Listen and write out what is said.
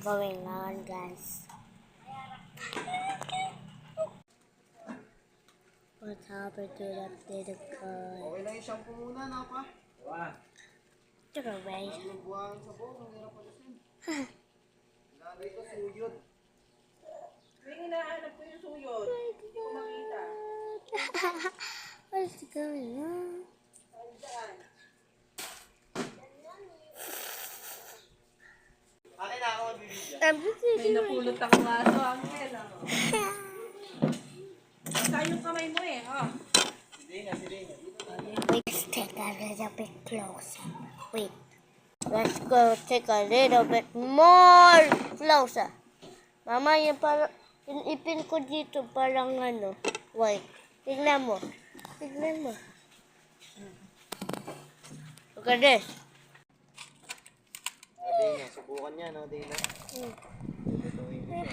going on, guys? What happened to that little girl? Okay lang yung shampoo muna, napa? Throw away. Yung buhang sa buhok, ang hirap palisin. Lagay ko suyod. Yung hinahanap ko yung suyod. Hindi ko makita. What's going on? Saan? Akin na ako magbibigyan. May napulot akong aso, Angel. Saan yung kamay mo eh? Oh. Let's take a little bit closer. Wait. Let's go take a little bit more closer. Mama, yung parang, yung ipin ko dito parang ano, white. Tignan mo. Tignan mo. Look at this. Dina, subukan niya, no, Dina? Lutuin niya.